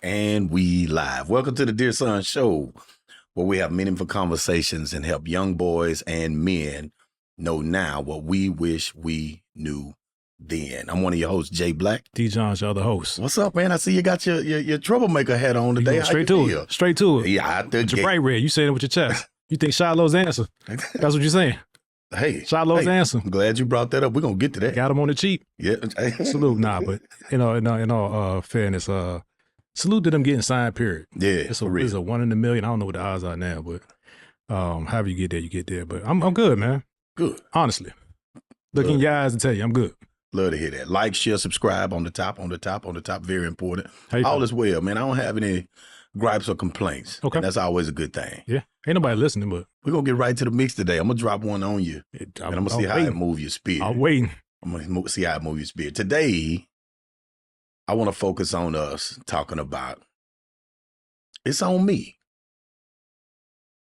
And we live. Welcome to the Dear Son Show, where we have meaningful conversations and help young boys and men know now what we wish we knew then. I'm one of your hosts, Jay Black. theDearSonShow, the host. What's up, man? I see you got your troublemaker hat on today. Straight to it. Straight to it. Yeah, with your bright red. You saying it with your chest. You think Shiloh's answer. That's what you're saying. Hey, Shiloh's answer. I'm glad you brought that up. We're going to get to that. Got him on the cheap. Yeah. Salute. Nah, but in all fairness, salute to them getting signed, period. Yeah, it's a 1 in a million. I don't know what the odds are now, but however you get there, you get there. But I'm good, man. Good. Honestly. Look in your eyes and tell you I'm good. Love to hear that. Like, share, subscribe on the top. Very important. All is well, man. I don't have any gripes or complaints. Okay. And that's always a good thing. Yeah. Ain't nobody listening, but we're going to get right to the mix today. I'm going to drop one on you. And I'm going to see how it move your spirit. I'm waiting. I'm going to see how it move your spirit. Today, I want to focus on us talking about it's on me.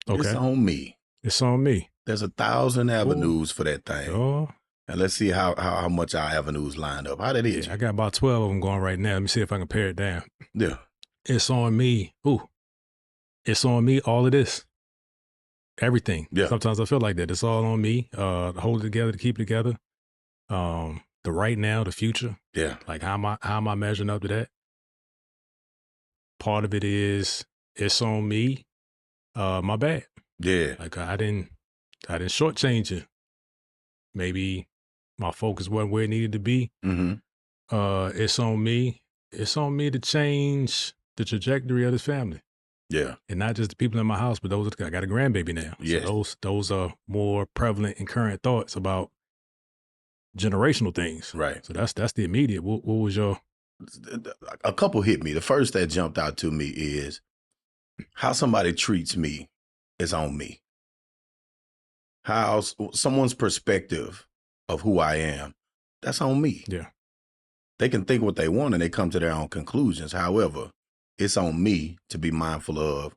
Okay. It's on me. It's on me. There's 1,000 avenues for that thing. Oh. And let's see how much our avenues lined up. How that is. Yeah, I got about 12 of them going right now. Let me see if I can pare it down. Yeah. It's on me. Ooh. It's on me, all of this. Everything. Yeah. Sometimes I feel like that. It's all on me. To hold it together, to keep it together. The right now, the future. Yeah. Like how am I measuring up to that? Part of it is it's on me. My bad. Yeah. Like I didn't shortchange you. Maybe my focus wasn't where it needed to be. Mm-hmm. It's on me. It's on me to change the trajectory of this family. Yeah. And not just the people in my house, but I got a grandbaby now. Yes. So those are more prevalent and current thoughts about generational things. Right. So that's the immediate. What was your? A couple hit me. The first that jumped out to me is how somebody treats me is on me. How someone's perspective of who I am, that's on me. Yeah. They can think what they want and they come to their own conclusions. However, it's on me to be mindful of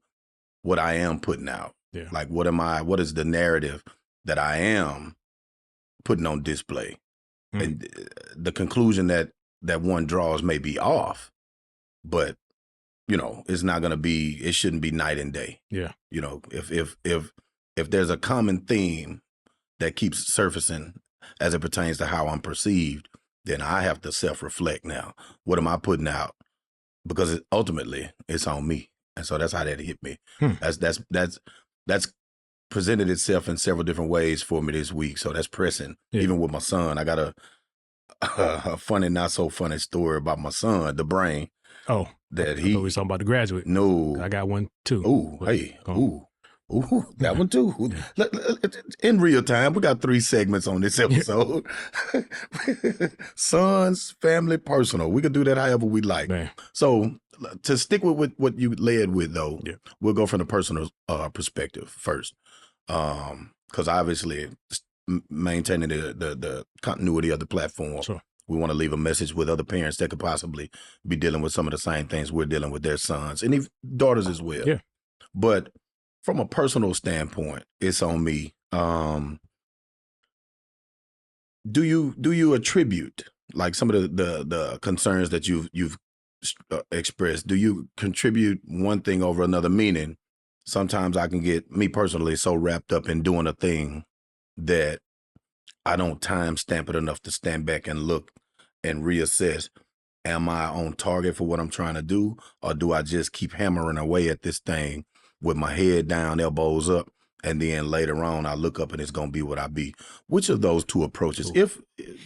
what I am putting out. Yeah. Like, what is the narrative that I am putting on display? Mm. And the conclusion that one draws may be off, but it's not going to be, it shouldn't be night and day. Yeah. If there's a common theme that keeps surfacing as it pertains to how I'm perceived, then I have to self-reflect now. What am I putting out? Because ultimately it's on me. And so that's how that hit me. That's presented itself in several different ways for me this week. So that's pressing. Yeah. Even with my son, I got a funny, not so funny story about my son, the brain. Oh, that he was talking about the graduate. No, I got one too. Oh, hey, Ooh, that one too. In real time, we got 3 segments on this episode. Sons, family, personal. We could do that however we like. Man. So to stick with what you led with, though, we'll go from the personal perspective first. Because obviously maintaining the continuity of the platform. Sure. We want to leave a message with other parents that could possibly be dealing with some of the same things we're dealing with their sons and even daughters as well. Yeah. But from a personal standpoint, it's on me. Do you attribute, like, some of the concerns that you've expressed? Do you contribute one thing over another? Meaning, sometimes I can get, me personally, so wrapped up in doing a thing that I don't time stamp it enough to stand back and look and reassess. Am I on target for what I'm trying to do, or do I just keep hammering away at this thing with my head down, elbows up, and then later on I look up and it's going to be what I be? Which of those 2 approaches, if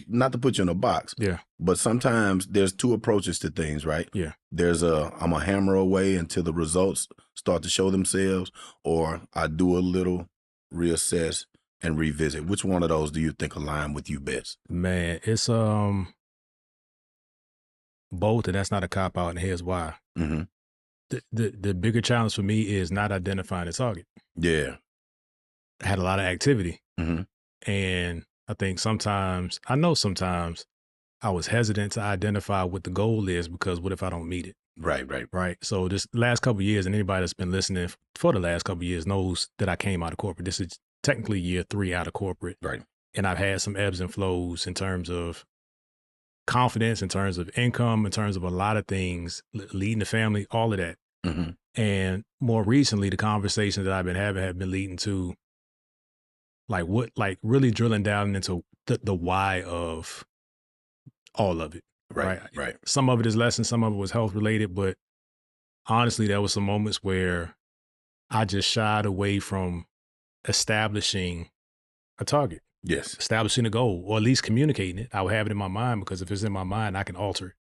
not to put you in a box, but sometimes there's 2 approaches to things, right? Yeah. There's I'm a hammer away until the results start to show themselves, or I do a little, reassess, and revisit. Which one of those do you think align with you best? Man, it's both, and that's not a cop-out, and here's why. Mm-hmm. The bigger challenge for me is not identifying the target. Yeah. I had a lot of activity. Mm-hmm. And I think sometimes I was hesitant to identify what the goal is, because what if I don't meet it? Right. So this last couple of years, and anybody that's been listening for the last couple of years knows that I came out of corporate. This is technically year 3 out of corporate. Right. And I've had some ebbs and flows in terms of confidence, in terms of income, in terms of a lot of things, leading the family, all of that. Mm-hmm. And more recently, the conversations that I've been having have been leading to like really drilling down into the why of all of it. Right. Right. Right. Some of it is lessons, some of it was health related, but honestly, there was some moments where I just shied away from establishing a target, Yes. establishing a goal, or at least communicating it. I would have it in my mind, because if it's in my mind, I can alter it,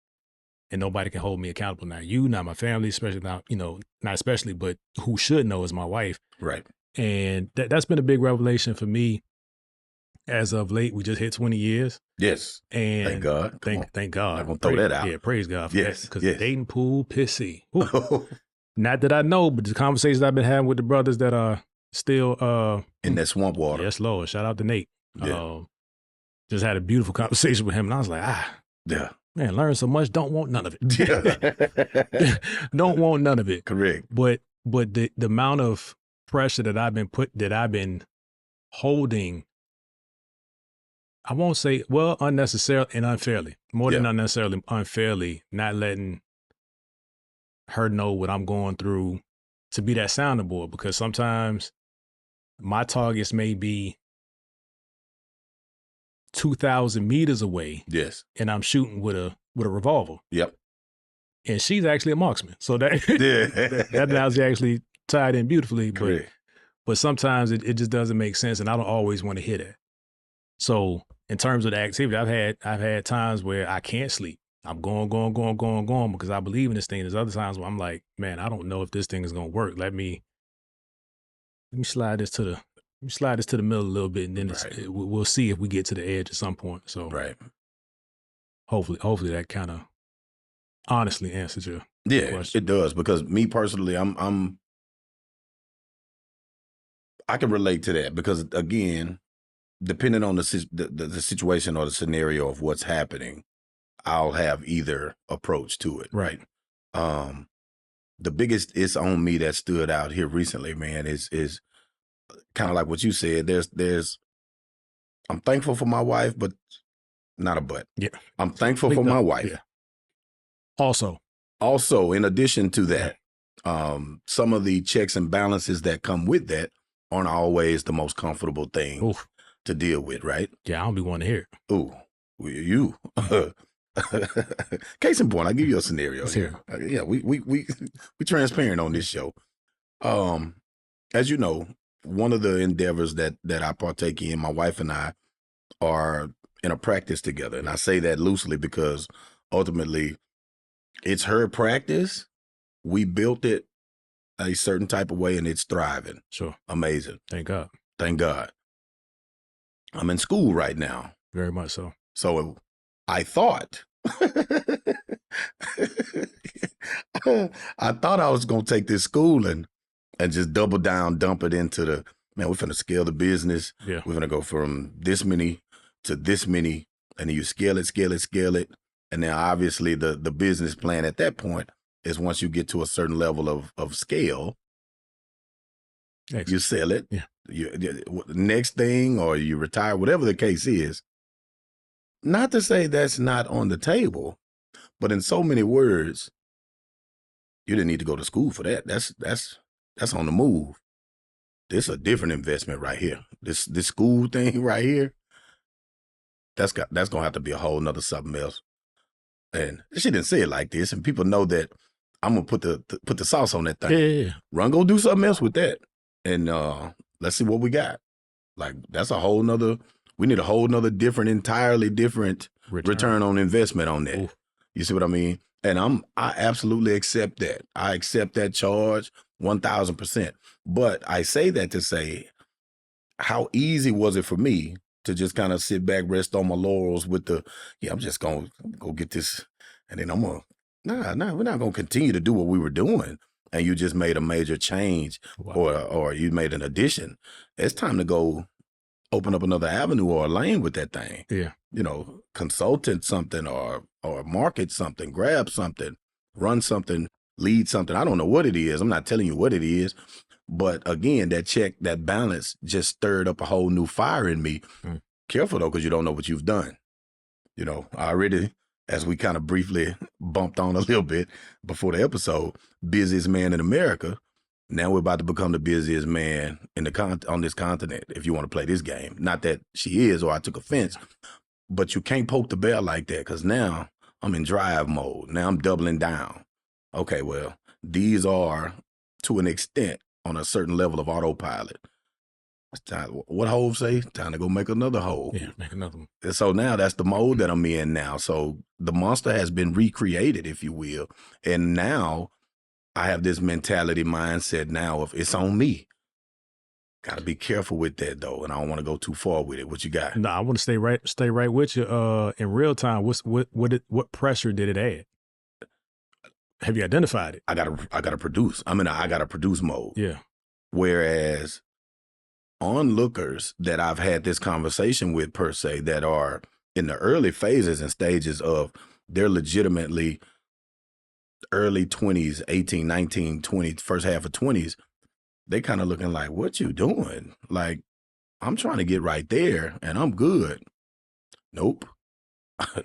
and nobody can hold me accountable. Not you, not my family, especially not, not especially, but who should know is my wife. Right. And that's been a big revelation for me as of late. We just hit 20 years. Yes. And Thank God. Come on. thank God. Not gonna throw that out. Yeah, praise God for that. Yes. Because Yes. dating pool, pissy. Not that I know, but the conversations I've been having with the brothers that are still In that swamp water. yes, Lord. Shout out to Nate. Yeah. Just had a beautiful conversation with him, and I was like, Yeah. man, learn so much, don't want none of it. Yeah. Don't want none of it. Correct. But the amount of pressure that I've been holding, I won't say, well, unnecessarily and unfairly, more than unnecessarily, unfairly, not letting her know what I'm going through, to be that sounding board, because sometimes my targets may be 2,000 meters away. Yes. And I'm shooting with a revolver. Yep. And she's actually a marksman. So that that analogy actually tied in beautifully. Correct. But sometimes it just doesn't make sense, and I don't always want to hear that. So in terms of the activity, I've had times where I can't sleep. I'm going because I believe in this thing. There's other times where I'm like, man, I don't know if this thing is gonna work. Let me slide this to the middle a little bit, and then we'll see if we get to the edge at some point. So Right. Hopefully that kind of honestly answers your question. It does, because me personally, I can relate to that, because again, depending on the situation or the scenario of what's happening, I'll have either approach to it. Right. The biggest "it's on me" that stood out here recently, man, is kind of like what you said. There's I'm thankful for my wife, but not a but. Yeah. I'm thankful for my wife. Yeah. Also, in addition to that, some of the checks and balances that come with that aren't always the most comfortable thing to deal with, right? Yeah, I don't be wanting to hear it. Ooh, you. Case in point, I'll give you a scenario here. Yeah, we transparent on this show. As you know, one of the endeavors that I partake in, my wife and I are in a practice together. And I say that loosely because ultimately it's her practice. We built it a certain type of way, and it's thriving. Sure. Amazing. Thank God. Thank God. I'm in school right now. Very much so. So I thought, I thought I was going to take this schooling and just double down, dump it into the, man, we're finna scale the business. Yeah. We're gonna go from this many to this many, and then you scale it. And then obviously the business plan at that point is, once you get to a certain level of scale, you sell it. Yeah. Next thing, or you retire, whatever the case is. Not to say that's not on the table, but in so many words, you didn't need to go to school for that. That's on the move. This is a different investment right here. This school thing right here, that's gonna have to be a whole nother something else. And she didn't say it like this, and people know that I'm gonna put the sauce on that thing. Yeah. Run, go do something else with that, and let's see what we got. Like, that's a whole nother. We need a whole nother entirely different return on investment on that. Oof. You see what I mean? And I absolutely accept that. I accept that charge 1,000%. But I say that to say, how easy was it for me to just kind of sit back, rest on my laurels with I'm just going to go get this. And then we're not going to continue to do what we were doing. And you just made a major change. Wow. or you made an addition. It's time to go open up another avenue or a lane with that thing. Yeah. Consultant something or market something, grab something, run something, lead something. I don't know what it is. I'm not telling you what it is. But again, that balance just stirred up a whole new fire in me. Careful though, because you don't know what you've done. I already as we kind of briefly bumped on a little bit before the episode, busiest man in America. Now we're about to become the busiest man in the on this continent, if you want to play this game. Not that she is, or I took offense, but you can't poke the bear like that, because now I'm in drive mode. Now I'm doubling down. Okay, well, these are, to an extent, on a certain level of autopilot. It's time, what Hov say? Time to go make another hole. Yeah, make another one. And so now that's the mode that I'm in now. So the monster has been recreated, if you will. And now I have this mentality mindset now of it's on me. Got to be careful with that though, and I don't want to go too far with it. What you got? No, I want to stay right with you. In real time, what pressure did it add? Have you identified it? I gotta produce. I'm in I gotta produce mode. Yeah. Whereas onlookers that I've had this conversation with, per se, that are in the early phases and stages of, they're legitimately early 20s, 18, 19, 20, first half of 20s, they kind of looking like, what you doing? Like, I'm trying to get right there and I'm good. Nope.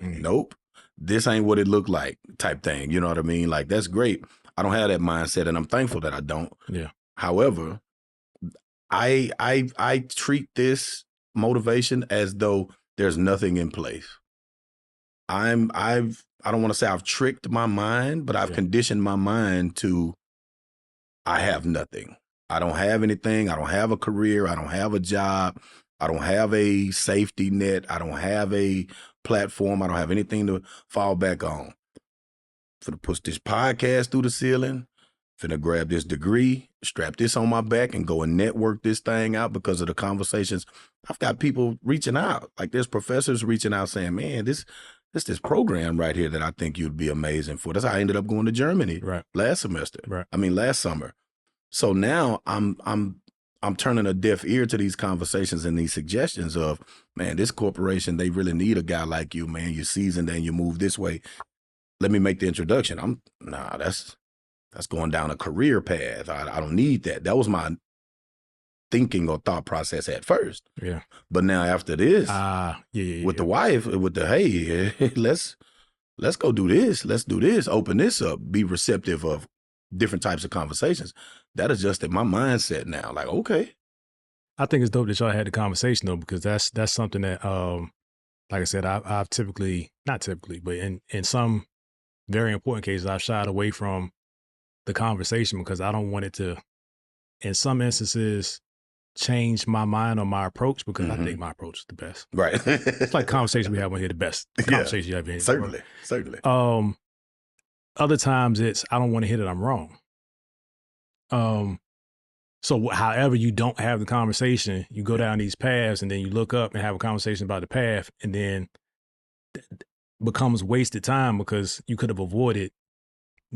Nope. This ain't what it looked like, type thing. You know what I mean? Like, that's great. I don't have that mindset, and I'm thankful that I don't. Yeah. However, I treat this motivation as though there's nothing in place. I don't want to say I've tricked my mind, but I've conditioned my mind to, I have nothing. I don't have anything. I don't have a career. I don't have a job. I don't have a safety net. I don't have a platform. I don't have anything to fall back on. Finna push this podcast through the ceiling. Finna grab this degree, strap this on my back, and go and network this thing out because of the conversations. I've got people reaching out. Like, there's professors reaching out saying, man, this program right here that I think you'd be amazing for. That's how I ended up going to Germany last semester. Last summer. So now I'm turning a deaf ear to these conversations and these suggestions of, man, this corporation, they really need a guy like you, man. You're seasoned and you move this way. Let me make the introduction. That's going down a career path. I don't need that. That was my thinking or thought process at first. Yeah. But now after this, with the wife, with the, hey, let's go do this. Let's do this. Open this up. Be receptive of different types of conversations. That adjusted my mindset now. Like, okay. I think it's dope that y'all had the conversation though, because that's something that, like I said, I've typically, not typically, but in some very important cases, I've shied away from the conversation because I don't want it to, in some instances, change my mind or my approach, because I think my approach is the best. Right. It's like conversation we have on here, the best conversation you have here. Certainly. Other times it's, I don't want to hear that I'm wrong. So however you don't have the conversation, you go down these paths and then you look up and have a conversation about the path, and then becomes wasted time because you could have avoided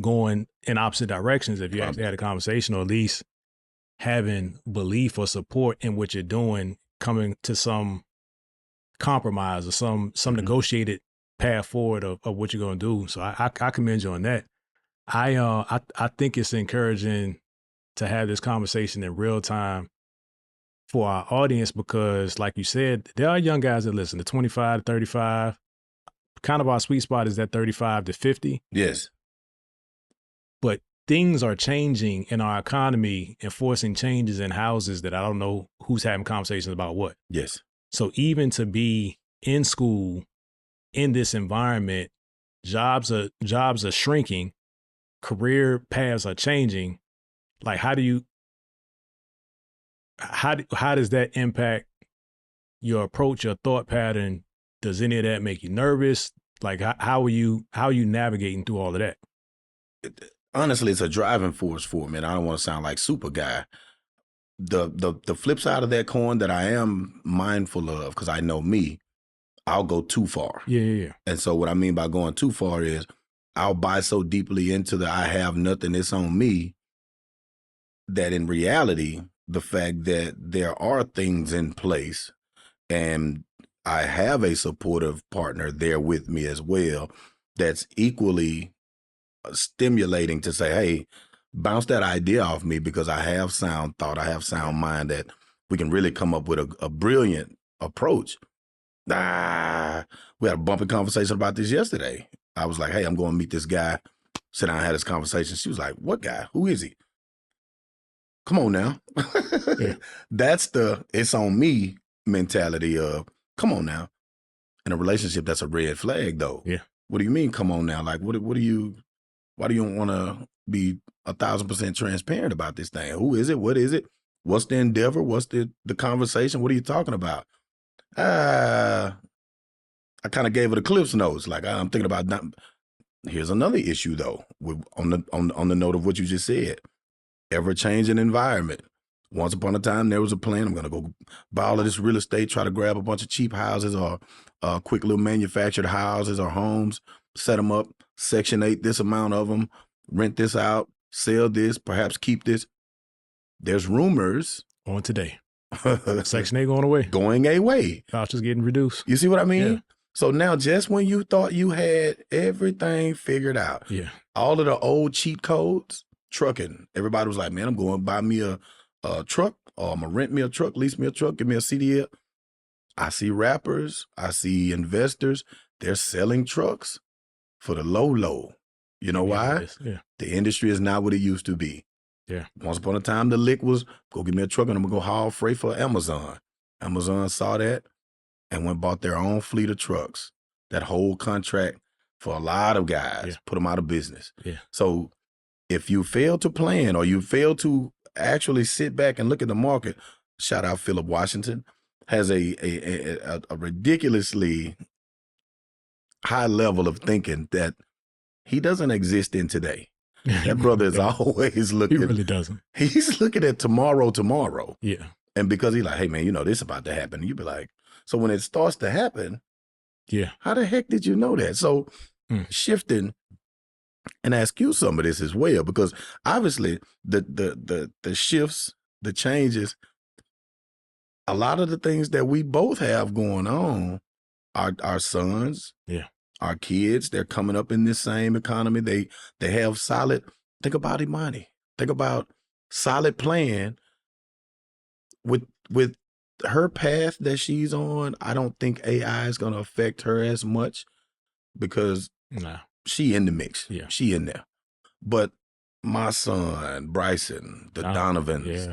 going in opposite directions if you actually had a conversation, or at least having belief or support in what you're doing, coming to some compromise or some negotiated path forward of what you're going to do. So I commend you on that. I think it's encouraging to have this conversation in real time for our audience, because like you said, there are young guys that listen to 25 to 35. Kind of our sweet spot is that 35 to 50. Yes. But things are changing in our economy and forcing changes in houses that I don't know who's having conversations about what. Yes. So even to be in school in this environment, jobs are shrinking, career paths are changing. Like, how does that impact your approach, your thought pattern? Does any of that make you nervous? Like, how are you navigating through all of that? Honestly, it's a driving force for me. And I don't want to sound like super guy. The flip side of that coin that I am mindful of, because I know me, I'll go too far. Yeah. And so what I mean by going too far is I'll buy so deeply into the I have nothing, it's on me, that in reality, the fact that there are things in place and I have a supportive partner there with me as well, that's equally stimulating to say, hey, bounce that idea off me, because I have sound thought, I have sound mind, that we can really come up with a brilliant approach. We had a bumpy conversation about this yesterday. I was like, hey, I'm going to meet this guy. Sit down and had this conversation. She was like, what guy? Who is he? Come on now. Yeah. That's the it's on me mentality of, come on now. In a relationship, that's a red flag, though. Yeah. What do you mean, come on now? Like, why do you want to be 1,000% transparent about this thing? Who is it? What is it? What's the endeavor? What's the conversation? What are you talking about? I kind of gave it a Cliff's Notes. Like, I'm thinking about that. Here's another issue, though, on the note of what you just said. Ever-changing environment. Once upon a time, there was a plan. I'm going to go buy all of this real estate, try to grab a bunch of cheap houses or quick little manufactured houses or homes, set them up, Section 8 this amount of them, rent this out, sell this, perhaps keep this. There's rumors. On today. Section 8 going away. Going away. Vouchers getting reduced. You see what I mean? Yeah. So now just when you thought you had everything figured out, Yeah. all of the old cheat codes, trucking, everybody was like, man, I'm going to buy me a truck, or I'm going to rent me a truck, lease me a truck, give me a CDL. I see rappers, I see investors, they're selling trucks for the low. You know why? Yeah. The industry is not what it used to be. Yeah. Once upon a time, the lick was, go get me a truck and I'm going to go haul freight for Amazon. Amazon saw that and went bought their own fleet of trucks. That whole contract for a lot of guys, put them out of business. Yeah. So if you fail to plan or you fail to actually sit back and look at the market, shout out Philip Washington, has a ridiculously high level of thinking that he doesn't exist in today. That brother is always looking. He really doesn't. He's looking at tomorrow. Yeah. And because he's like, hey, man, you know, this about to happen. And you be like, so when it starts to happen, yeah, how the heck did you know that? So shifting and ask you some of this as well, because obviously the shifts, the changes, a lot of the things that we both have going on, our sons, our kids, they're coming up in this same economy. They have solid, think about Imani, think about solid plan with her path that she's on. I don't think AI is going to affect her as much because she in the mix. Yeah. She in there. But my son, Bryson, the Donovans,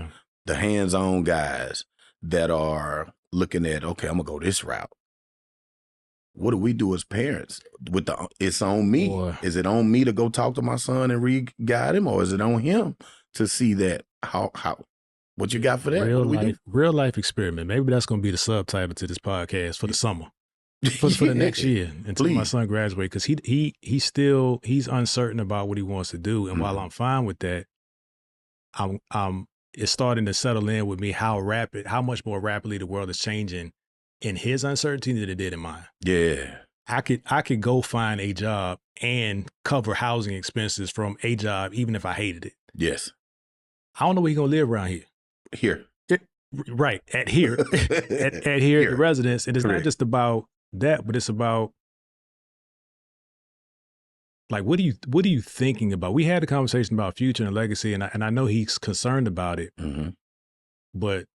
the hands-on guys that are looking at, okay, I'm going to go this route. What do we do as parents? It's on me. Boy. Is it on me to go talk to my son and re-guide him, or is it on him to see that how what you got for that? Real life experiment. Maybe that's going to be the subtitle to this podcast for the summer, for the next year until my son graduates, because he's uncertain about what he wants to do, and while I'm fine with that, it's starting to settle in with me how much more rapidly the world is changing in his uncertainty than it did in mine. Yeah. I could go find a job and cover housing expenses from a job, even if I hated it. Yes. I don't know where he's going to live around here. Here. Right. At here. at here at the residence. And it's not just about that, but it's about, like, what are you thinking about? We had a conversation about future and legacy, and I know he's concerned about it, but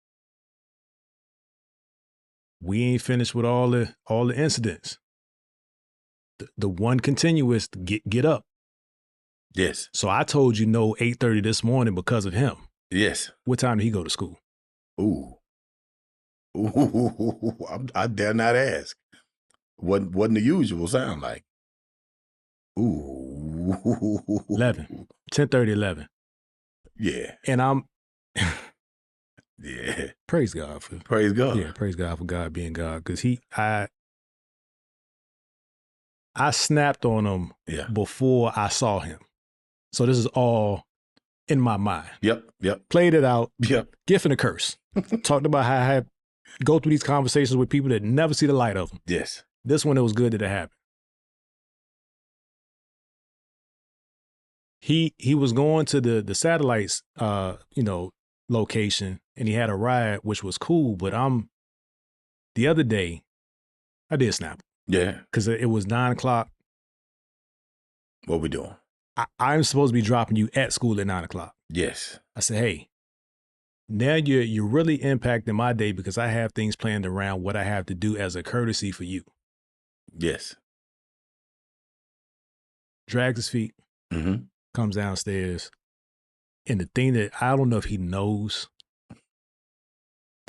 we ain't finished with all the incidents. The one continuous get up. Yes. So I told you no 8:30 this morning because of him. Yes. What time did he go to school? Ooh. I dare not ask. Wasn't the usual sound like? Ooh. 11. 10:30, 11. Yeah. And I'm yeah. Praise God for Yeah, praise God for God being God. Because I snapped on him before I saw him. So this is all in my mind. Yep. Played it out. Yep. Gift and a curse. Talked about how I had go through these conversations with people that never see the light of them. Yes. This one, it was good that it happened. He was going to the satellites, location, and he had a ride, which was cool. But the other day, I did snap. Yeah. Because it was 9 o'clock. What we doing? I'm supposed to be dropping you at school at 9 o'clock. Yes. I said, hey, now you're really impacting my day because I have things planned around what I have to do as a courtesy for you. Yes. drags his feet, Mm-hmm. comes downstairs. And the thing that I don't know if he knows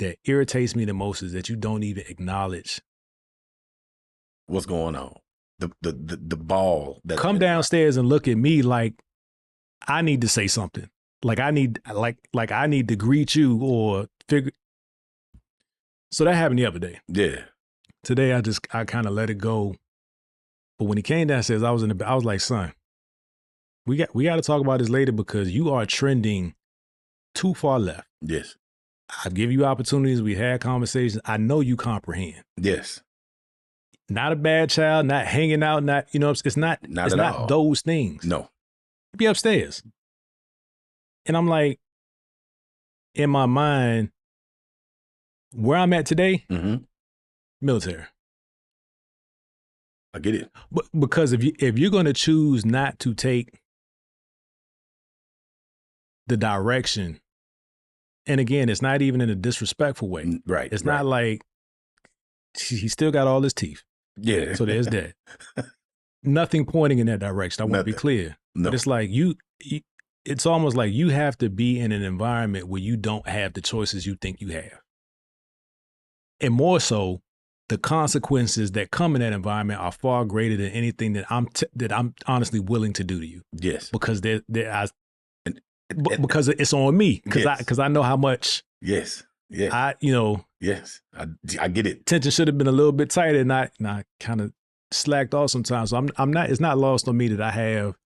that irritates me the most is that you don't even acknowledge. What's going on? The ball that Come downstairs and look at me like I need to say something. Like I need to greet you or figure. So that happened the other day. Yeah. Today I kind of let it go. But when he came downstairs, I was like, son, we got to talk about this later because you are trending too far left. Yes. I've given you opportunities. We had conversations. I know you comprehend. Yes. Not a bad child, not hanging out, not, it's not all. Those things. No. Be upstairs. And I'm like, in my mind, where I'm at today, military. I get it. But because if you're going to choose not to take the direction, and again, it's not even in a disrespectful way. Right. It's not like he still got all his teeth. Yeah. So there's that. Nothing pointing in that direction. I want to be clear. No. But it's like it's almost like you have to be in an environment where you don't have the choices you think you have. And more so, the consequences that come in that environment are far greater than anything that I'm honestly willing to do to you. Yes. Because because it's on me. Because I know how much. Yes. Yes. Yes. I get it. Tension should have been a little bit tighter, and I kind of slacked off sometimes. So I'm not. It's not lost on me that I have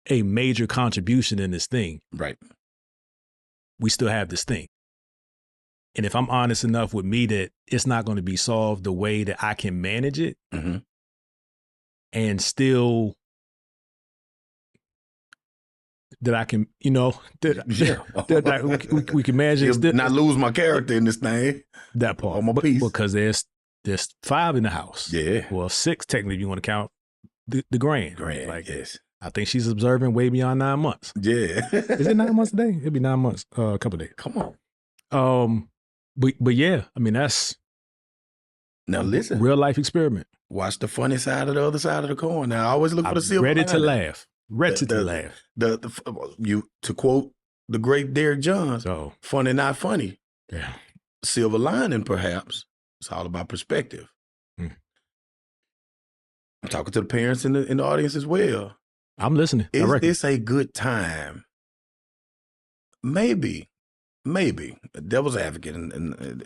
a major contribution in this thing. Right. We still have this thing. And if I'm honest enough with me that it's not going to be solved the way that I can manage it and still that I can, that we can manage it. Not lose my character in this thing. That part. My piece. Because there's 5 in the house. Yeah. Well, 6 technically if you want to count the grand. Like, yes. I think she's observing way beyond 9 months. Yeah. Is it 9 months today? It'd be 9 months, a couple of days. Come on. But yeah, I mean, that's now listen, real life experiment. Watch the funny side of the other side of the coin. Now I always look for the silver. Ready to laugh. To quote the great Derek Johns, funny not funny. Yeah. Silver lining, perhaps. It's all about perspective. I'm talking to the parents in the audience as well. I'm listening. Is this a good time? Maybe. Devil's advocate, and I'm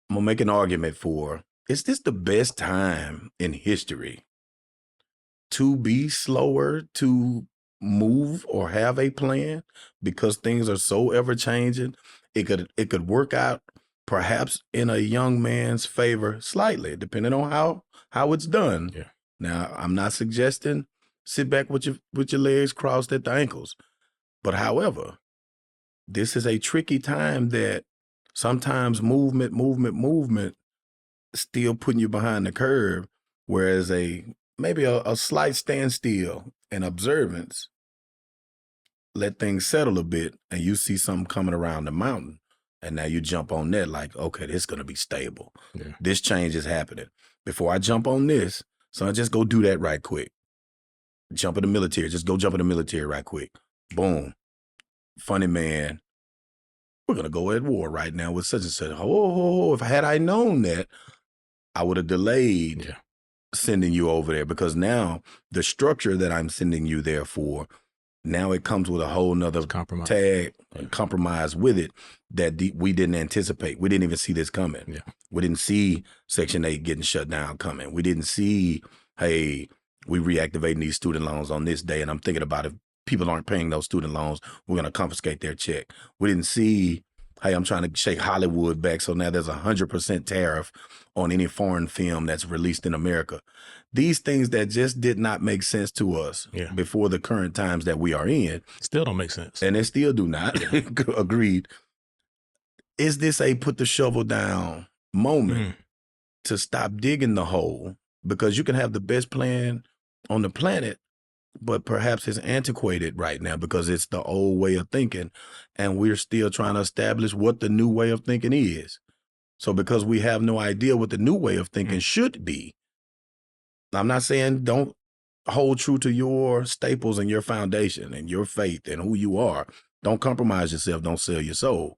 gonna make an argument for: is this the best time in history to be slower to move or have a plan because things are so ever changing? It could work out perhaps in a young man's favor slightly, depending on how it's done. Yeah. Now, I'm not suggesting sit back with your legs crossed at the ankles, but however, this is a tricky time that sometimes movement still putting you behind the curve, whereas maybe a slight standstill and observance let things settle a bit and you see something coming around the mountain and now you jump on that like, okay, this is going to be stable. Yeah. This change is happening. Before I jump on this, so I just go do that right quick. Jump in the military. Just go jump in the military right quick. Boom. Funny man. We're going to go at war right now with such and such. Oh, if I known that, I would have delayed sending you over there because now the structure that I'm sending you there for, now it comes with a whole nother compromise with it that we didn't anticipate. We didn't even see this coming. Yeah. We didn't see Section 8 getting shut down coming. We didn't see, hey, we reactivating these student loans on this day. And I'm thinking about if people aren't paying those student loans, we're going to confiscate their check. We didn't see, hey, I'm trying to shake Hollywood back. So now there's 100% tariff on any foreign film that's released in America. These things that just did not make sense to us before the current times that we are in. Still don't make sense. And they still do not. Agreed. Is this a put the shovel down moment to stop digging the hole? Because you can have the best plan on the planet, but perhaps it's antiquated right now because it's the old way of thinking. And we're still trying to establish what the new way of thinking is. So because we have no idea what the new way of thinking should be, I'm not saying don't hold true to your staples and your foundation and your faith and who you are. Don't compromise yourself. Don't sell your soul.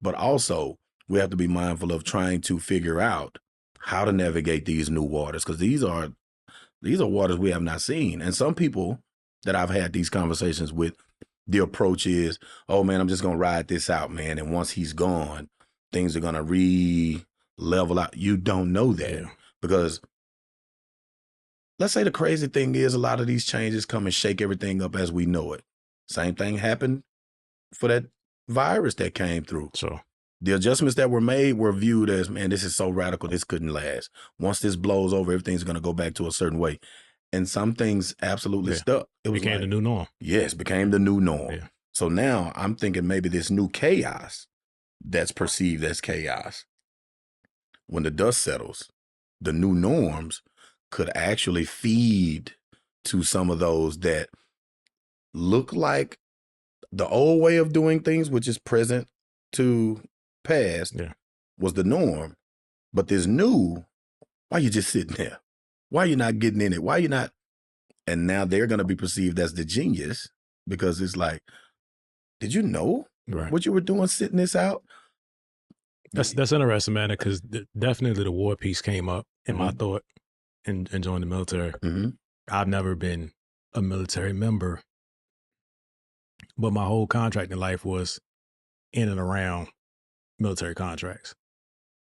But also, we have to be mindful of trying to figure out how to navigate these new waters, because these are waters we have not seen. And some people that I've had these conversations with, the approach is, oh man, I'm just gonna ride this out, man. And once he's gone, things are gonna level out. You don't know that, because let's say the crazy thing is a lot of these changes come and shake everything up as we know it. Same thing happened for that virus that came through. So the adjustments that were made were viewed as, man, this is so radical, this couldn't last. Once this blows over, everything's going to go back to a certain way. And some things absolutely stuck. It became the new norm. Yes, became the new norm. Yeah. So now I'm thinking maybe this new chaos that's perceived as chaos, when the dust settles, the new norms could actually feed to some of those that look like the old way of doing things, which is present to past, was the norm. But this new, why you just sitting there? Why you not getting in it? Why you not? And now they're going to be perceived as the genius, because it's like, did you know what you were doing sitting this out? That's interesting, man, because definitely the war piece came up in my thought and joining the military. I've never been a military member, but my whole contract in life was in and around military contracts.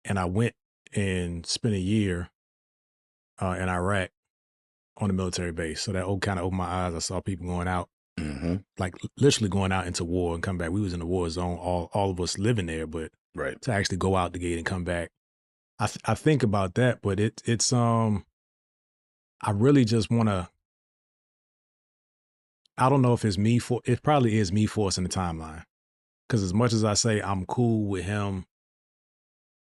And I went and spent a year in Iraq on a military base. So that kind of opened my eyes. I saw people going out, like literally going out into war and come back. We was in the war zone, all of us living there, but to actually go out the gate and come back. I think about that, but it's I really just want to, I don't know if it's me, it probably is me forcing the timeline. Because as much as I say I'm cool with him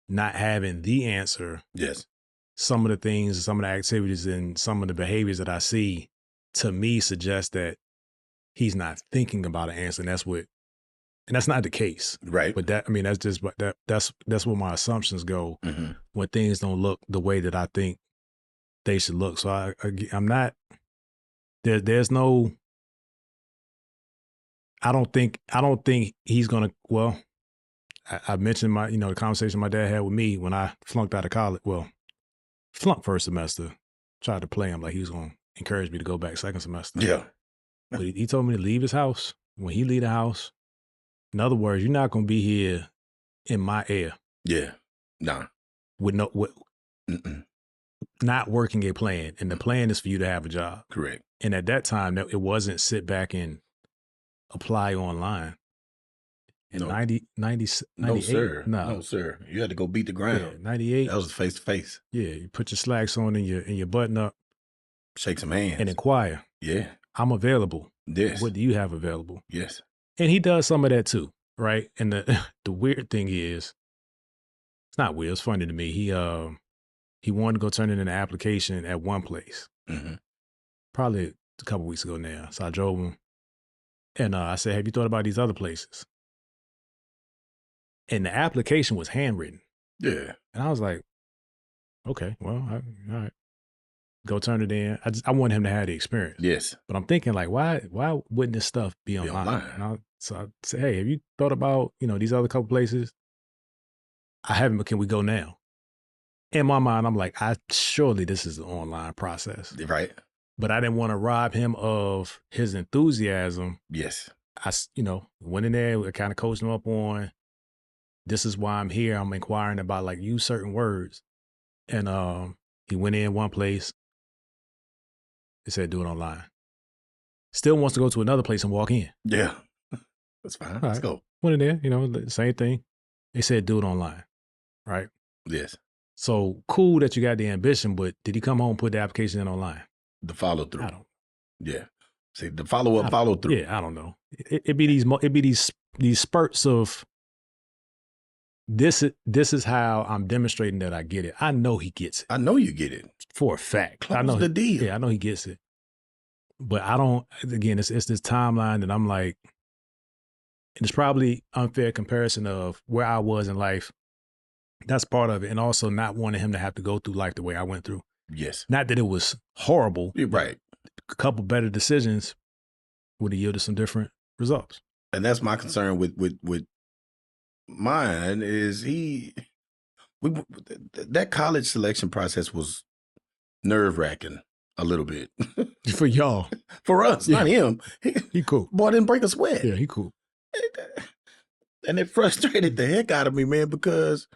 not having the answer, some of the things, some of the activities and some of the behaviors that I see, to me, suggest that he's not thinking about an answer. And that's not the case. Right. But that's just, that's where my assumptions go when things don't look the way that I think they should look. So I'm not, there's no, I don't think he's going to, well, I mentioned the conversation my dad had with me when I flunked out of college. Well, flunked first semester, tried to play him like he was going to encourage me to go back second semester. Yeah. But he told me to leave his house. When he leave the house, in other words, you're not going to be here in my air. Yeah. Nah. With not working a plan. And the plan is for you to have a job. Correct. And at that time, it wasn't sit back and apply online. In 98? No, sir. No. No, sir. You had to go beat the ground. Yeah, 98. That was face to face. Yeah, you put your slacks on and your button up. Shake some hands. And inquire. Yeah. I'm available. Yes. What do you have available? Yes. And he does some of that too, right? And the weird thing is, it's not weird, it's funny to me. He wanted to go turn in an application at one place. Probably a couple weeks ago now. So I drove him and I said, have you thought about these other places? And the application was handwritten. Yeah. And I was like, okay, well, all right. Go turn it in. I want him to have the experience. Yes. But I'm thinking like, why wouldn't this stuff be online? So I said, hey, have you thought about, these other couple places? I haven't, but can we go now? In my mind, I'm like, surely this is an online process. Right. But I didn't want to rob him of his enthusiasm. Yes. I went in there, kind of coached him up on, this is why I'm here. I'm inquiring about use certain words. And he went in one place. They said, do it online. Still wants to go to another place and walk in. Yeah. That's fine. Let's go. Went in there, same thing. They said, do it online. Right? Yes. So cool that you got the ambition, but did he come home and put the application in online? The follow through. I don't. Yeah. See, the follow up, follow through. Yeah, I don't know. It'd be these spurts of, this is how I'm demonstrating that I get it. I know he gets it. I know you get it. For a fact. Close the deal. Yeah, I know he gets it. But I don't, again, it's this timeline that I'm like, and it's probably unfair comparison of where I was in life. That's part of it. And also not wanting him to have to go through life the way I went through. Yes. Not that it was horrible. You're right. a couple better decisions would have yielded some different results. And that's my concern with mine is that college selection process was nerve-wracking a little bit. For y'all. For us, not him. He cool. Boy, didn't break a sweat. Yeah, he cool. And it frustrated the heck out of me, man, because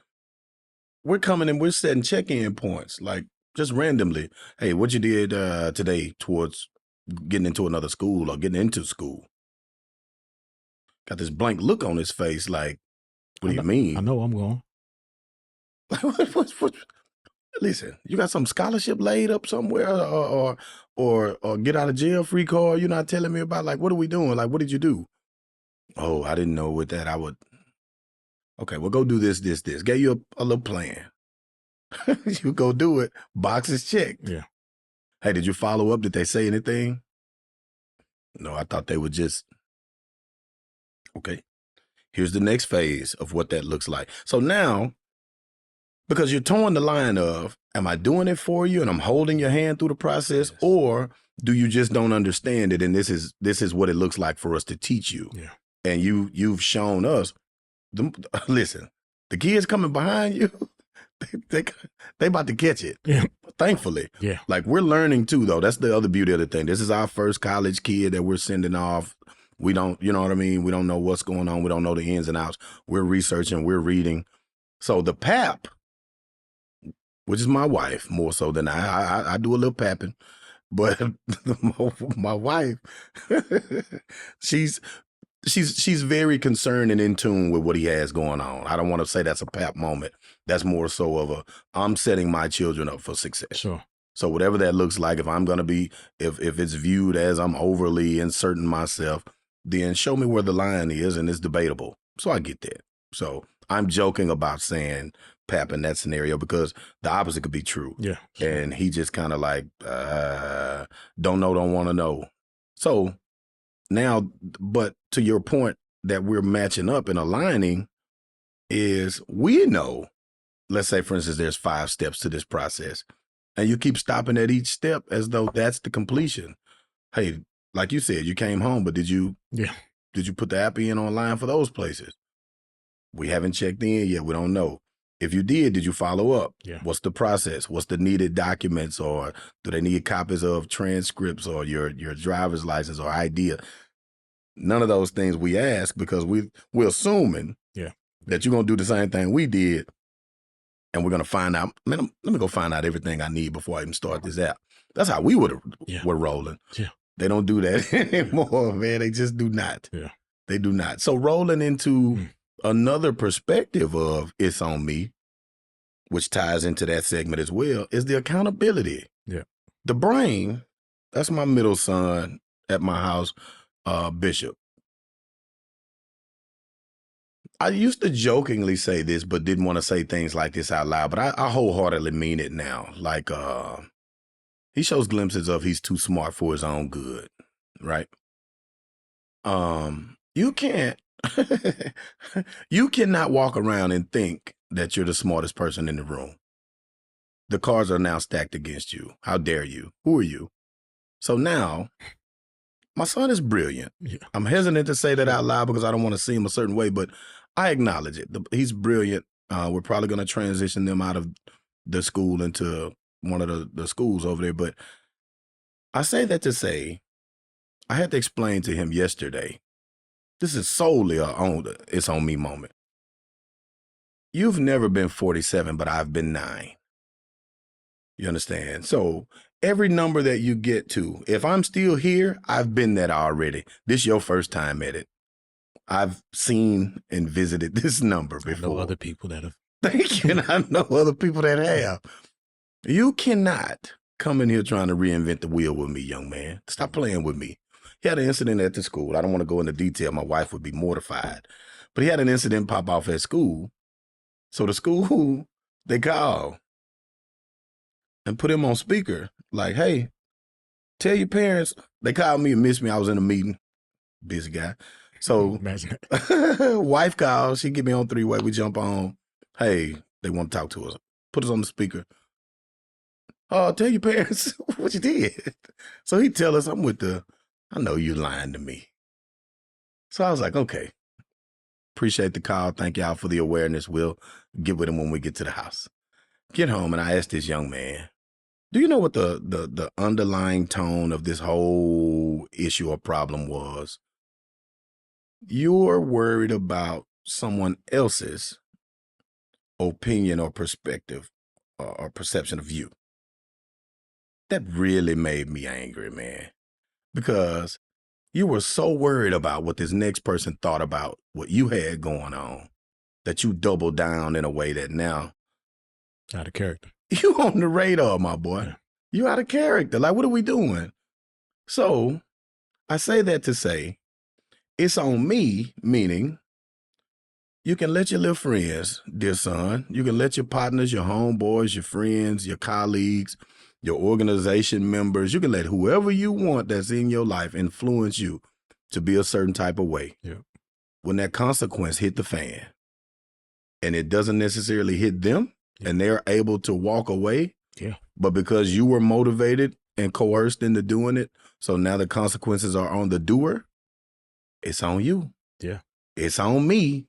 we're coming and we're setting check-in points, like just randomly. Hey, what you did today towards getting into another school or getting into school? Got this blank look on his face, like, what do you mean? I know I'm going. Listen, you got some scholarship laid up somewhere or get out of jail free card you're not telling me about? Like, what are we doing? Like, what did you do? Oh, I didn't know with that I would. Okay, well, go do this. Gave you a little plan. You go do it. Boxes checked. Yeah. Hey, did you follow up? Did they say anything? No, I thought they would just. Okay, here's the next phase of what that looks like. So now, because you're towing the line of, am I doing it for you and I'm holding your hand through the process, yes, or do you just don't understand it and this is what it looks like for us to teach you? Yeah. And you've shown us. Listen, the kids coming behind you, they about to catch it. Yeah. Thankfully. Yeah. Like, we're learning too, though. That's the other beauty of the thing. This is our first college kid that we're sending off. We don't, you know what I mean? We don't know what's going on. We don't know the ins and outs. We're researching, we're reading. So the pap, which is my wife more so than I do a little papping, but my wife, she's very concerned and in tune with what he has going on. I don't want to say that's a pap moment. That's more so of I'm setting my children up for success. Sure. So whatever that looks like, if I'm going to be, if it's viewed as I'm overly inserting myself, then show me where the line is, and it's debatable. So I get that. So I'm joking about saying pap in that scenario because the opposite could be true. Yeah. Sure. And he just kind of like, don't know, don't want to know. So now, but to your point that we're matching up and aligning is we know, let's say, for instance, there's 5 steps to this process and you keep stopping at each step as though that's the completion. Hey, like you said, you came home, but did you put the app in online for those places? We haven't checked in yet. We don't know. If you did you follow up? Yeah. What's the process? What's the needed documents, or do they need copies of transcripts or your driver's license or ID? None of those things we ask because we're assuming that you're going to do the same thing we did, and we're going to find out, man, let me go find out everything I need before I even start this app. That's how we were rolling. Yeah. They don't do that anymore, man. They just do not. Yeah. They do not. So rolling into another perspective of it's on me, which ties into that segment as well, is the accountability. Yeah. The brain, that's my middle son at my house, Bishop. I used to jokingly say this, but didn't want to say things like this out loud, but I wholeheartedly mean it now. Like, he shows glimpses of he's too smart for his own good, right? You can't, you cannot walk around and think that you're the smartest person in the room. The cards are now stacked against you. How dare you? Who are you? So now, my son is brilliant. Yeah. I'm hesitant to say that out loud because I don't want to seem a certain way, but I acknowledge it. He's brilliant. We're probably going to transition them out of the school into one of the schools over there. But I say that to say, I had to explain to him yesterday, this is solely it's on me moment. You've never been 47, but I've been 9. You understand? So every number that you get to, if I'm still here, I've been that already. This is your first time at it. I've seen and visited this number before. I know other people that have. Thank you. And I know other people that have. You cannot come in here trying to reinvent the wheel with me, young man. Stop playing with me. He had an incident at the school. I don't want to go into detail. My wife would be mortified. But he had an incident pop off at school. So the school, they called and put him on speaker. Like, hey, tell your parents. They called me and missed me. I was in a meeting. Busy guy. So wife calls. She get me on 3-way. We jump on. Hey, they want to talk to us. Put us on the speaker. tell your parents what you did. So he tell us, I know you lying to me. So I was like, okay, appreciate the call. Thank y'all for the awareness. We'll get with him when we get to the house. Get home, and I asked this young man, do you know what the underlying tone of this whole issue or problem was? You're worried about someone else's opinion or perspective or perception of you. That really made me angry, man, because you were so worried about what this next person thought about what you had going on that you doubled down in a way that now Out of character. you on the radar, my boy. Yeah. You out of character. Like, what are we doing? So I say that to say it's on me, meaning you can let your little friends, dear son, you can let your partners, your homeboys, your friends, your colleagues, your organization members, you can let whoever you want that's in your life influence you to be a certain type of way. Yeah. When that consequence hit the fan and it doesn't necessarily hit them and they're able to walk away, but because you were motivated and coerced into doing it, so now the consequences are on the doer, it's on you. Yeah. It's on me.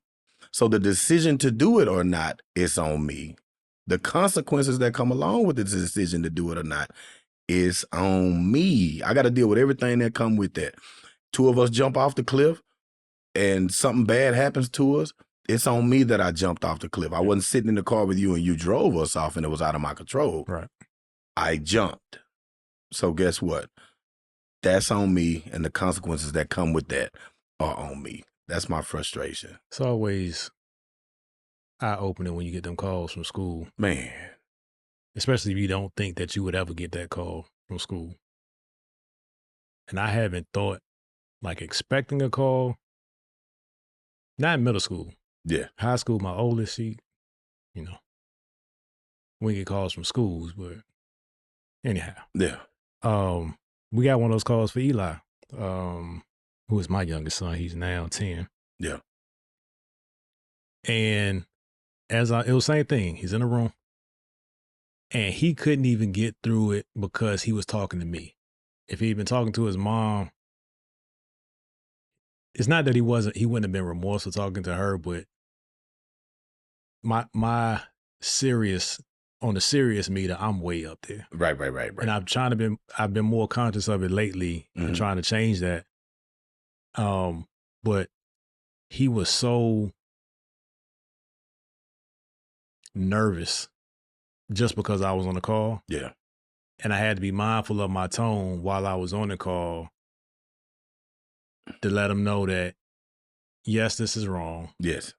So the decision to do it or not, it's on me. The consequences that come along with the decision to do it or not, is on me. I got to deal with everything that come with that. Two of us jump off the cliff and something bad happens to us, it's on me that I jumped off the cliff. I wasn't sitting in the car with you and you drove us off and it was out of my control. Right. I jumped. So guess what? That's on me, and the consequences that come with that are on me. That's my frustration. It's always eye-opening when you get them calls from school. Man. Especially if you don't think that you would ever get that call from school. And I haven't thought, like, expecting a call. Not in middle school. Yeah. High school, my oldest, she, we get calls from schools, but anyhow. Yeah. We got one of those calls for Eli, who is my youngest son. He's now 10. Yeah. And it was the same thing. He's in a room and he couldn't even get through it because he was talking to me. If he'd been talking to his mom, it's not that he wouldn't have been remorseful talking to her, but my serious, on the serious meter, I'm way up there. Right. And I've been more conscious of it lately and trying to change that. But he was so nervous just because I was on the call. Yeah. And I had to be mindful of my tone while I was on the call to let him know that, yes, this is wrong. Yes.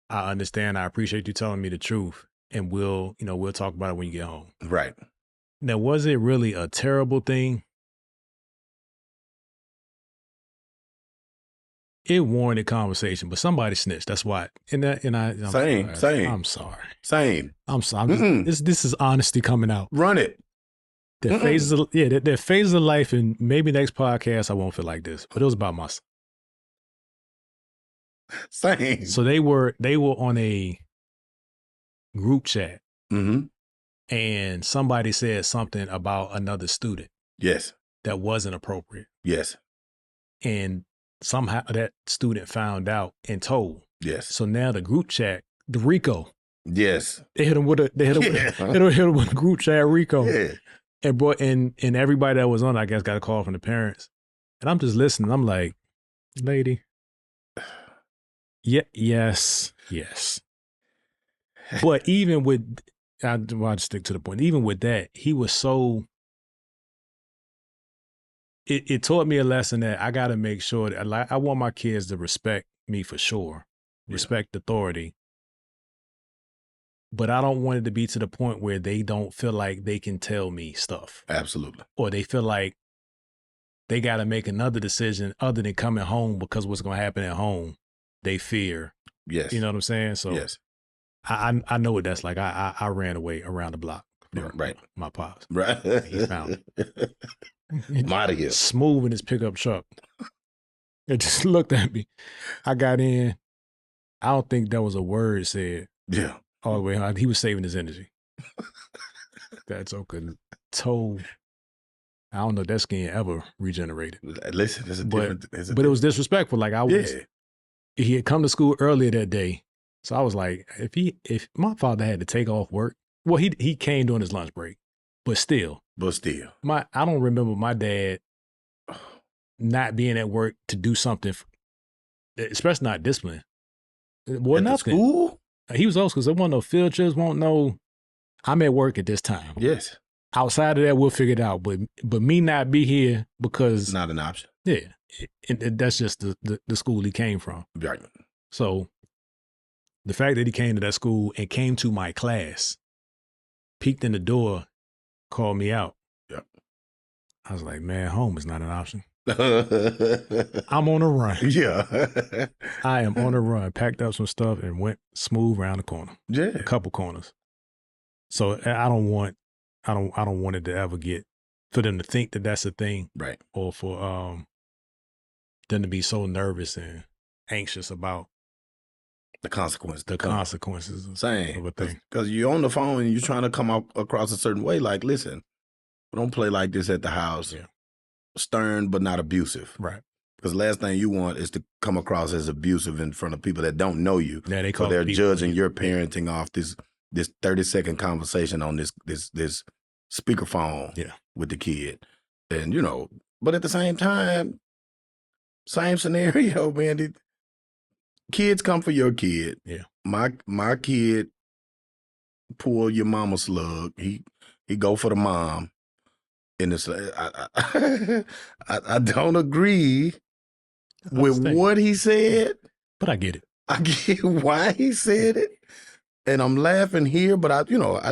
I understand. I appreciate you telling me the truth. And we'll talk about it when you get home. Right. Now, was it really a terrible thing? It warranted conversation, but somebody snitched. That's why. Same. I'm sorry. Same. I'm sorry. This is honesty coming out. Run it. There phases of life, and maybe next podcast I won't feel like this, but it was about my son. Same. So they were on a group chat, and somebody said something about another student. Yes. That wasn't appropriate. Yes. And somehow that student found out and told. Yes. So now the group chat, the Rico. Yes. They hit him with a group chat Rico. Yeah. And everybody that was on, I guess, got a call from the parents. And I'm just listening. I'm like, lady. Yeah, yes. But even with, I'll stick to the point. Even with that, he was so, it taught me a lesson that I got to make sure that I want my kids to respect me for sure, respect authority. But I don't want it to be to the point where they don't feel like they can tell me stuff. Absolutely. Or they feel like they got to make another decision other than coming home because what's going to happen at home, they fear. Yes. You know what I'm saying? So yes. I know what that's like. I ran away around the block. Right. My pops. Right. He found it. I'm out of here. Smooth in his pickup truck. It just looked at me. I got in. I don't think there was a word said. Yeah. All the way. He was saving his energy. That's okay. toe. I don't know if that skin ever regenerated. Listen, it's a different. But it was disrespectful. Like he had come to school earlier that day, so I was like, if my father had to take off work, well, he came during his lunch break, but still, I don't remember my dad not being at work to do something, especially not discipline. Well, nothing. School? He was old school. So there wasn't no field trips. Won't know. I'm at work at this time. Yes. Outside of that, we'll figure it out. But me not be here because it's not an option. Yeah, that's just the school he came from. Right. So the fact that he came to that school and came to my class, peeked in the door, called me out. Yep. I was like, man, home is not an option. I'm on a run. Yeah. I am on a run. Packed up some stuff and went smooth around the corner. Yeah. A couple corners. So I don't want it to ever get for them to think that that's a thing, right? Or for them to be so nervous and anxious about the consequences. The consequences of a thing. Because you're on the phone and you're trying to come across a certain way. Like, listen, we don't play like this at the house. Yeah. Stern but not abusive. Right. Because the last thing you want is to come across as abusive in front of people that don't know you. Yeah, they're judging your parenting off this 30-second conversation on this speakerphone with the kid. And, but at the same time, same scenario, man. The kids come for your kid. Yeah. My kid pull your mama slug. He go for the mom. And it's I don't agree with what he said. But I get it. I get why he said it. And I'm laughing here, but I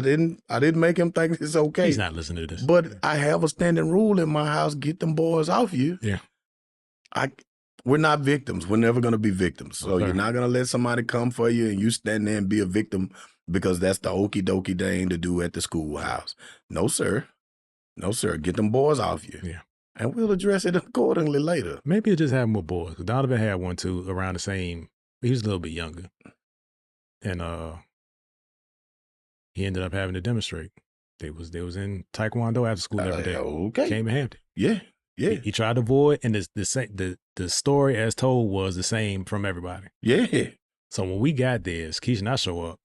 didn't make him think it's okay. He's not listening to this. But I have a standing rule in my house: get them boys off you. Yeah. We're not victims. We're never going to be victims. So you're not going to let somebody come for you and you stand there and be a victim because that's the okie dokie thing to do at the schoolhouse. No, sir. No, sir. Get them boys off you. Yeah. And we'll address it accordingly later. Maybe it just happened with boys. Donovan had one too around the same. He was a little bit younger. And he ended up having to demonstrate. They was in Taekwondo after school every day. Okay. Came in Hampton. Yeah. Yeah. He tried to avoid, and the story as told was the same from everybody. Yeah. So when we got there, Keisha and I show up,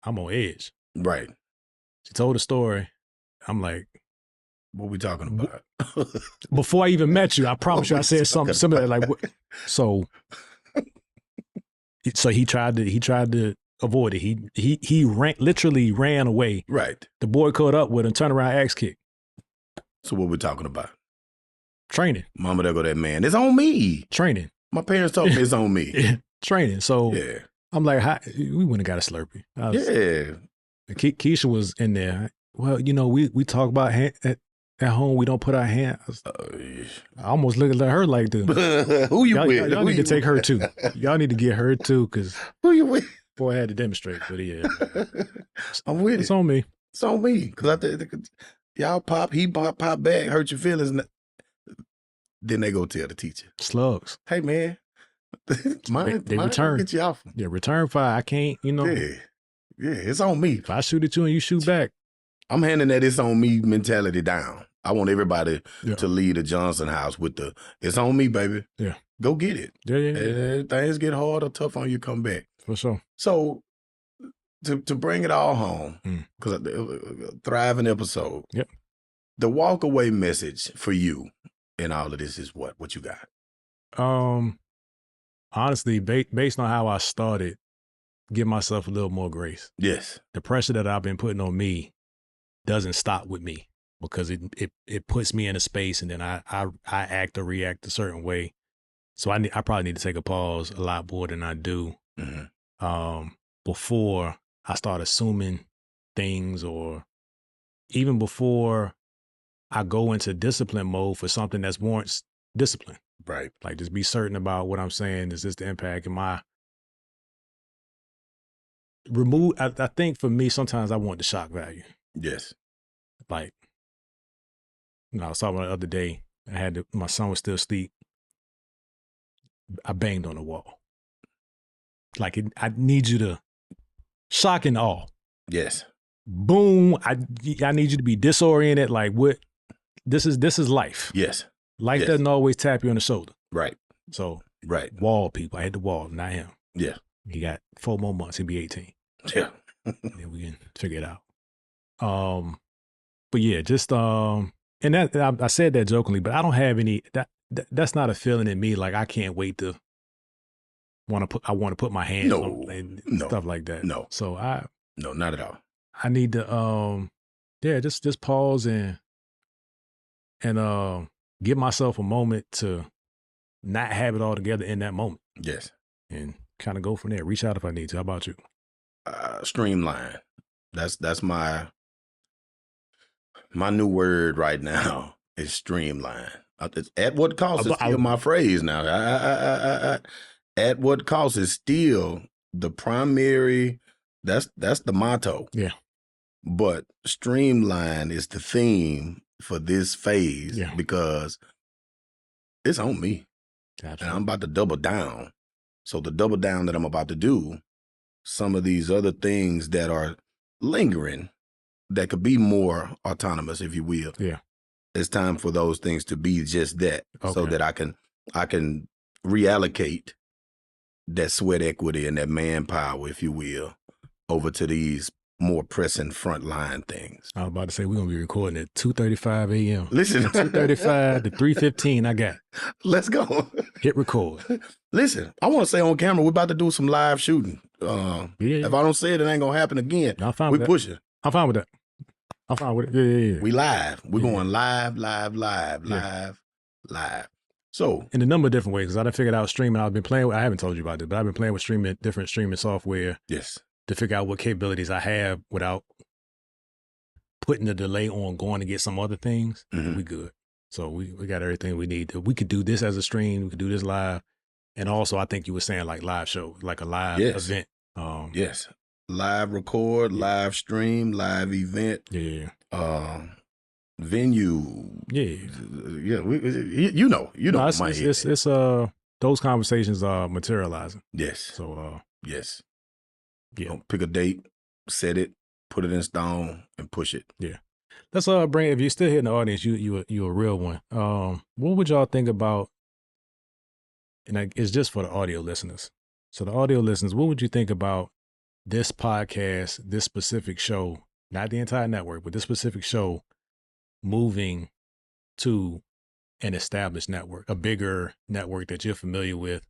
I'm on edge. Right. She told the story. I'm like, what we talking about? Before I even met you, I promise you, I said something similar. Like, so he tried to avoid it. He literally ran away. Right. The boy caught up with him, turned around, axe kick. So what we talking about? Training. Mama, there go that man. It's on me. Training. My parents told me it's on me. Training. So yeah. I'm like, we went and got a Slurpee. Keisha was in there. Well, we talk about at home. We don't put our hands. I almost looked at her like, who you with? Y'all need to take her too. Y'all need to get her too, because who you with? Boy, I had to demonstrate, but yeah, I'm with it. It's on me. It's on me because y'all pop, he pop back, hurt your feelings. Then they go tell the teacher. Slugs. Hey man, they return. Get you off. Yeah, return fire. I can't. Yeah, it's on me. If I shoot at you and you shoot back, I'm handing that it's on me mentality down. I want everybody to leave the Johnson house with the it's on me, baby. Yeah. Go get it. Yeah. Things get hard or tough on you, come back. For sure. So to bring it all home, because a thriving episode. Yep. The walk away message for you in all of this is what you got? Honestly, based on how I started, give myself a little more grace. Yes. The pressure that I've been putting on me doesn't stop with me because it puts me in a space and then I act or react a certain way. So I probably need to take a pause a lot more than I do before I start assuming things, or even before I go into discipline mode for something that warrants discipline. Right. Like, just be certain about what I'm saying. Is this the impact? Am I remove? I think for me, sometimes I want the shock value. Yes. Like, I was talking about the other day. My son was still asleep. I banged on the wall. Like, I need you to shock and awe. Yes. boom, I need you to be disoriented. Like what? This is life. Yes. Life Yes. doesn't always tap you on the shoulder. Right. So Right. wall people. I had the wall, not him. Yeah. He got 4 more months. He'll be 18. Yeah. Then we can figure it out. But yeah, just and that I said that jokingly, but I don't have any that's not a feeling in me. Like I can't wait to want to put my hands on and stuff like that. No. So no, not at all. I need to just pause and give myself a moment to not have it all together in that moment. Yes. And kind of go from there. Reach out if I need to. How about you? Streamline. That's my new word right now is streamline. At what cost is still my phrase now. At what cost is still the primary. That's the motto. Yeah. But streamline is the theme for this phase because it's on me. Absolutely. And I'm about to double down. So the double down that I'm about to do, some of these other things that are lingering that could be more autonomous, if you will. Yeah. It's time for those things to be just that, so that I can reallocate that sweat equity and that manpower, if you will, over to these more pressing frontline things. I was about to say, we're going to be recording at 2:35 a.m. Listen. 2:35 to 3:15, I got it. Let's go. Hit record. Listen, I want to say on camera, we're about to do some live shooting. If I don't say it, it ain't going to happen again. We push it. I'm fine with that. I'm fine with it. Yeah. We live. We're going live. So in a number of different ways, because I done figured out streaming. I've been playing with, I haven't told you about this, but I've been playing with different streaming software. Yes. To figure out what capabilities I have without putting the delay on going to get some other things. Mm-hmm. We good. So we got everything we need. We could do this as a stream. We could do this live. And also, I think you were saying like live show, like a live event. Yes. Live record, live stream, live event. Yeah. Venue. Yeah. Yeah. You know. It's those conversations are materializing. Yes. So yes. Yeah. Pick a date, set it, put it in stone, and push it. Yeah. Let's bring. If you're still here in the audience, you a real one. What would y'all think about? And it's just for the audio listeners. So the audio listeners, what would you think about this podcast, this specific show, not the entire network, but this specific show, moving to an established network, a bigger network that you're familiar with?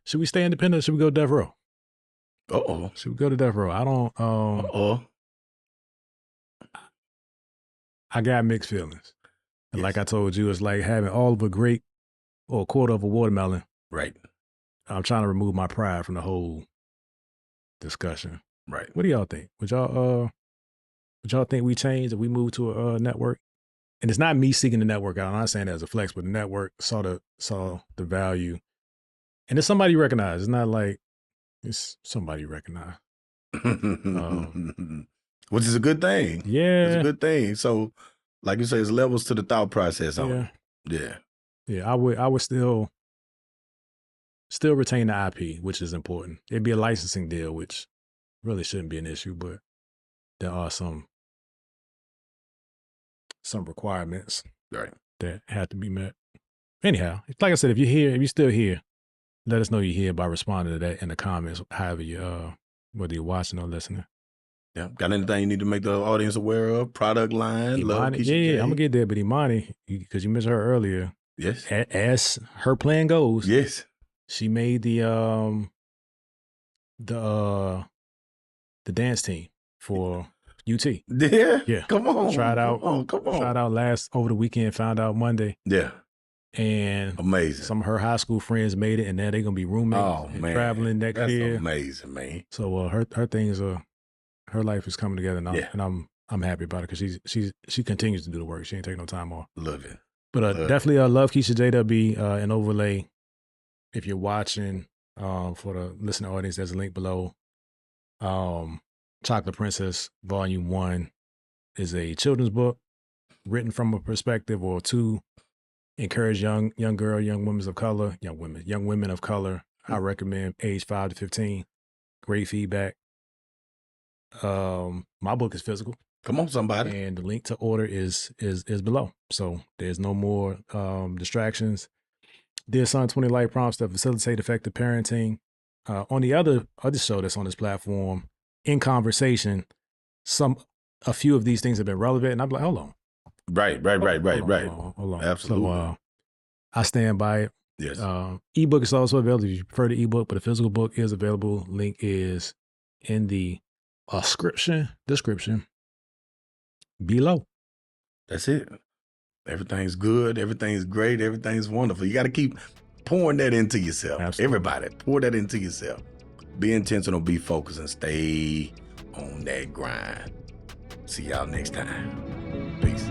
Should we stay independent or should we go Death Row? Uh-oh. Should we go to Death Row? I don't I got mixed feelings. And like I told you, it's like having all of a grape or a quarter of a watermelon. Right. I'm trying to remove my pride from the whole discussion. Right. What do y'all think? Would y'all think we change if we move to a network? And it's not me seeking the network out. I'm not saying that as a flex, but the network saw the value. And it's somebody you recognize. It's not like it's somebody you recognize. Which is a good thing. Yeah. It's a good thing. So, like you say, it's levels to the thought process on it. Yeah. Yeah, I would still retain the IP, which is important. It'd be a licensing deal, which really shouldn't be an issue, but there are some requirements that have to be met. Anyhow, like I said, if you're still here, let us know you're here by responding to that in the comments, however you whether you're watching or listening. Yeah. Got anything you need to make the audience aware of? Product line, Imani, I'm gonna get there, but Imani, because you mentioned her earlier. Yes. As her plan goes. Yes. She made the dance team for UT. Yeah. Yeah. Come on. Tried out. Come on. Tried out over the weekend, found out Monday. Yeah. And amazing. Some of her high school friends made it, and now they're gonna be roommates and traveling next year. That's amazing, man. So her things her life is coming together now, and I'm happy about it because she continues to do the work. She ain't taking no time off. Love it. But definitely love Keisha JW and Overlay. If you're watching, for the listening audience, there's a link below. Chocolate Princess Volume 1 is a children's book written from a perspective or to encourage young women of color, I recommend age 5 to 15. Great feedback. My book is physical. Come on, somebody. And the link to order is below. So there's no more distractions. Dear Son, 20 Life Prompts that facilitate effective parenting. On the other show that's on this platform, In Conversation, a few of these things have been relevant, and I'm like, hold on. Right. Hold on. Absolutely. So I stand by it. Yes. Ebook is also available if you prefer the ebook, but the physical book is available. Link is in the description below. That's it. Everything's good. Everything's great. Everything's wonderful. You got to keep pouring that into yourself. Absolutely. Everybody, pour that into yourself. Be intentional, be focused, and stay on that grind. See y'all next time. Peace.